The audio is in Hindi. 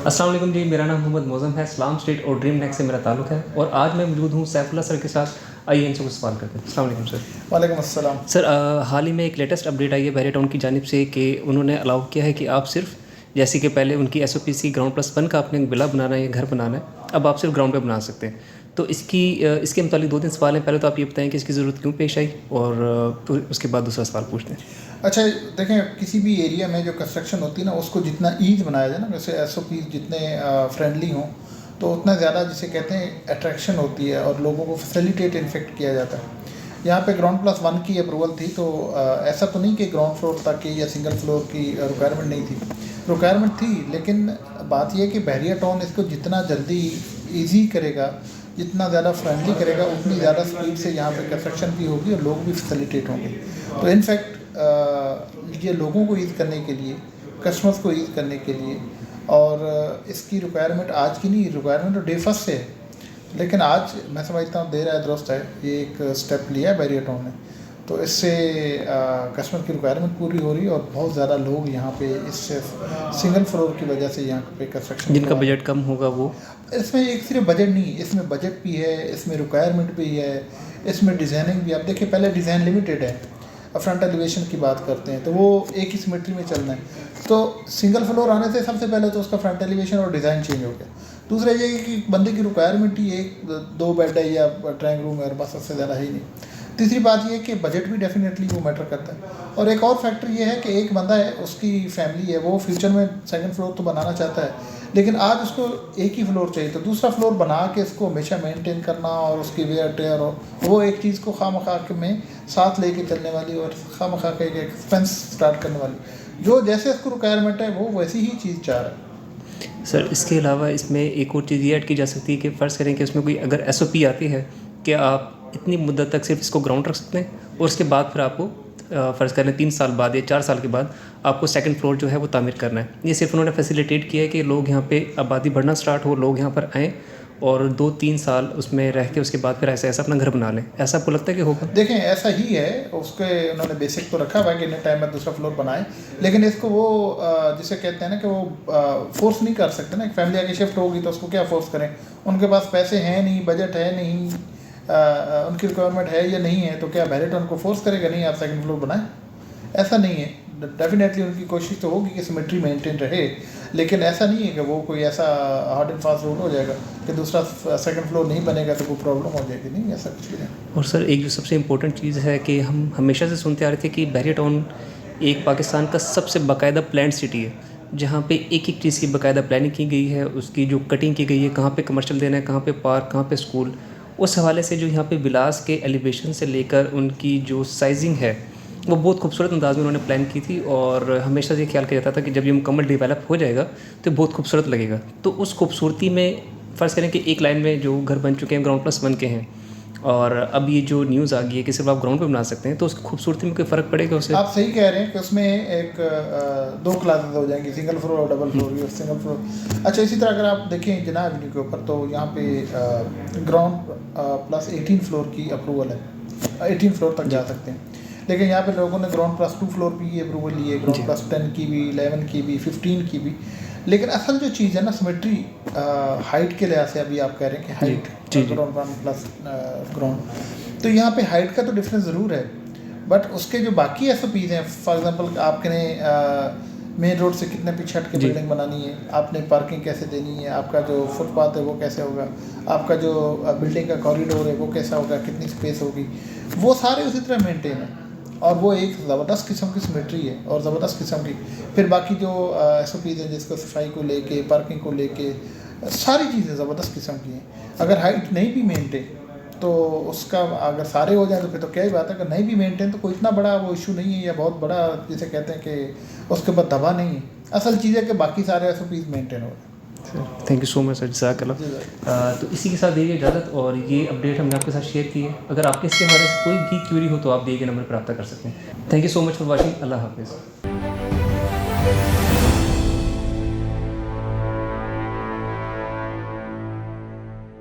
अस्सलाम वालेकुम जी, मेरा नाम मोहम्मद मौज़म है। इस्लाम स्टेट और ड्रीम नेक्स्ट से मेरा ताल्लुक़ है और आज मैं मौजूद हूँ सैफुल्लाह सर के साथ। आइए इनसे कुछ सवाल करते हैं। अस्सलाम वालेकुम सर। वालेकुम अस्सलाम। सर हाल ही में एक लेटेस्ट अपडेट आई है बहरिया टाउन की जानिब से कि उन्होंने अलाउ किया है कि आप सिर्फ जैसे कि पहले उनकी SOP थी ग्राउंड+1 का आपने विला बनाना है या घर बनाना है, अब आप सिर्फ ग्राउंड पे बना सकते हैं। तो इसके मुतालिक 2-3 सवाल हैं। पहले तो आप ये बताएं कि इसकी ज़रूरत क्यों पेश आई और फिर उसके बाद दूसरा सवाल पूछते हैं। अच्छा, देखें, किसी भी एरिया में जो कंस्ट्रक्शन होती है ना, उसको जितना ईज़ बनाया जाए ना, वैसे SOP जितने फ्रेंडली हों तो उतना ज़्यादा जिसे कहते हैं अट्रैक्शन होती है और लोगों को फैसिलिटेट इन्फेक्ट किया जाता है। यहाँ पे ग्राउंड+1 की अप्रूवल थी तो ऐसा तो नहीं कि ग्राउंड फ्लोर तक की या सिंगल फ्लोर की रिक्वायरमेंट नहीं थी, रिक्वायरमेंट थी। लेकिन बात यह है कि बहरिया टाउन इसको जितना जल्दी ईजी करेगा, जितना ज़्यादा फ्रेंडली करेगा, उतनी ज़्यादा स्पीड से यहाँ पे कंस्ट्रक्शन भी होगी और लोग भी फैसिलिटेट होंगे। तो इनफैक्ट ये लोगों को ईज़ करने के लिए, कस्टमर्स को ईज़ करने के लिए, और इसकी रिक्वायरमेंट आज की नहीं, रिक्वायरमेंट तो डे फर्स्ट से है। लेकिन आज मैं समझता हूँ देर है दुरुस्त है, ये एक स्टेप लिया है बहरिया टाउन ने, तो इससे कस्टमर की रिक्वायरमेंट पूरी हो रही है और बहुत ज़्यादा लोग यहाँ पे इससे सिंगल फ्लोर की वजह से यहाँ पे कंस्ट्रक्शन, जिनका बजट कम होगा वो, इसमें एक सिर्फ बजट नहीं, इसमें बजट भी है, इसमें रिक्वायरमेंट भी है, इसमें डिज़ाइनिंग भी। आप देखिए, पहले डिज़ाइन लिमिटेड है, अब फ्रंट एलिवेशन की बात करते हैं तो वो एक ही सिमेट्री में चलना है। तो सिंगल फ्लोर आने से सबसे पहले तो उसका फ्रंट एलिवेशन और डिज़ाइन चेंज हो गया। दूसरा ये कि बंदे की रिक्वायरमेंट ही एक 2 बेड है या ड्राइंग रूम है और बस उससे ज़्यादा है ही नहीं। तीसरी बात ये है कि बजट भी डेफिनेटली वो मैटर करता है। और एक और फैक्टर ये है कि एक बंदा है, उसकी फैमिली है, वो फ्यूचर में सेकंड फ्लोर तो बनाना चाहता है, लेकिन आज उसको एक ही फ्लोर चाहिए, तो दूसरा फ्लोर बना के इसको हमेशा मेंटेन करना और उसकी वेयर टेयर हो, वो एक चीज़ को खामखा के में साथ लेके चलने वाली और खामखा के एक एक्सपेंस स्टार्ट करने वाली, जो जैसे इसको रिक्वायरमेंट है वो वैसी ही चीज़ चाह रहा है। सर इसके अलावा इसमें एक और चीज़ ये ऐड की जा सकती है कि फ़र्ज़ करें कि उसमें कोई अगर SOP आती है कि आप इतनी मुद्दत तक सिर्फ इसको ग्राउंड रख सकते हैं और उसके बाद फिर आपको फ़र्ज़ करें 3 साल बाद या 4 साल के बाद आपको सेकंड फ्लोर जो है वो तामीर करना है। ये सिर्फ उन्होंने फैसिलिटेट किया है कि लोग यहाँ पे आबादी बढ़ना स्टार्ट हो, लोग यहाँ पर आएँ और 2-3 साल उसमें रह के उसके बाद फिर ऐसा ऐसा अपना घर बना लें। ऐसा आपको लगता है कि होगा? देखें, ऐसा ही है, उसके उन्होंने बेसिक तो रखा हुआ है कि इतने टाइम में दूसरा फ्लोर बनाए, लेकिन इसको वो जिसे कहते हैं ना कि वो फोर्स नहीं कर सकते ना। एक फैमिली आगे शिफ्ट होगी तो उसको क्या फोर्स करें, उनके पास पैसे हैं नहीं, बजट है नहीं, उनकी रिक्वायरमेंट है या नहीं है, तो क्या बहरिया टाउन को फोर्स करेगा नहीं आप सेकंड फ्लोर बनाएं? ऐसा नहीं है। डेफिनेटली उनकी कोशिश तो होगी कि सिमेट्री मेंटेन रहे, लेकिन ऐसा नहीं है कि वो कोई ऐसा हार्ड एंड फास्ट रूल हो जाएगा कि दूसरा सेकंड फ्लोर नहीं बनेगा तो कोई प्रॉब्लम हो जाएगी। नहीं, ऐसा कुछ भी नहीं। और सर एक जो सबसे इम्पोर्टेंट चीज़ है कि हम हमेशा से सुनते आ रहे थे कि बहरिया टाउन एक पाकिस्तान का सबसे बाकायदा प्लान्ड सिटी है, जहाँ पे एक एक चीज़ की बाकायदा प्लानिंग की गई है, उसकी जो कटिंग की गई है, कहाँ पे कमर्शियल देना है, कहाँ पे पार्क, कहाँ पे स्कूल। उस हवाले से जो यहाँ पे विलास के एलिवेशन से लेकर उनकी जो साइजिंग है वो बहुत खूबसूरत अंदाज में उन्होंने प्लान की थी और हमेशा से ख्याल किया जाता था कि जब ये मुकम्मल डेवलप हो जाएगा तो बहुत खूबसूरत लगेगा। तो उस खूबसूरती में फ़र्ज़ करें कि एक लाइन में जो घर बन चुके हैं ग्राउंड+1 के हैं और अब ये जो न्यूज़ आ गई है कि सिर्फ आप ग्राउंड पे बना सकते हैं, तो उसकी खूबसूरती में कोई फ़र्क पड़ेगा उससे? आप सही कह रहे हैं कि उसमें एक 2 क्लासेस हो जाएंगी, सिंगल फ्लोर और डबल फ्लोर, और सिंगल फ्लोर। अच्छा, इसी तरह अगर आप देखें जिना एवेन्यू के ऊपर, तो यहाँ पे ग्राउंड+18 फ्लोर की अप्रूवल है, 18 फ्लोर तक जा सकते हैं। लेकिन यहाँ पे लोगों ने ग्राउंड+2 फ्लोर की ये अप्रूवल ली है, ग्राउंड+10 की भी, 11 की भी, 15 की भी। लेकिन असल जो चीज़ है ना, सिमेट्री हाइट के लिहाज से, अभी आप कह रहे हैं कि हाइट ग्राउंड 1 प्लस ग्राउंड, तो यहाँ पे हाइट का तो डिफरेंस ज़रूर है, बट उसके जो बाकी SOPs हैं, फॉर एग्जांपल आपने मेन रोड से कितने पीछे हट के बिल्डिंग बनानी है, आपने पार्किंग कैसे देनी है, आपका जो फुटपाथ है वो कैसे होगा, आपका जो बिल्डिंग का कॉरिडोर है वो कैसा होगा, कितनी स्पेस होगी, वो सारे उसी तरह मेंटेन है और वो एक ज़बरदस्त किस्म की सिमेट्री है और ज़बरदस्त किस्म की। फिर बाकी जो SOPs हैं जिसको सफाई को लेके, पार्किंग को लेके, सारी चीज़ें ज़बरदस्त किस्म की हैं। अगर हाइट नहीं भी मेंटेन तो उसका अगर सारे हो जाए तो फिर तो क्या ही बात है, अगर नहीं भी मेंटेन तो कोई इतना बड़ा वो इशू नहीं है या बहुत बड़ा जिसे कहते हैं कि उसके ऊपर दबा नहीं है। असल चीज़ है कि बाकी सारे SOPs मेंटेन हो रहे हैं। Thank you so much sir, जज़ाकल्लाह। तो इसी के साथ दीजिए इजाज़त और ये अपडेट हमने आपके साथ शेयर की है। अगर आपके इसके हवाले से कोई भी क्यूरी हो तो आप दिए गए नंबर पर रब्ता कर सकते हैं। Thank you so much for watching. अल्लाह हाफिज़।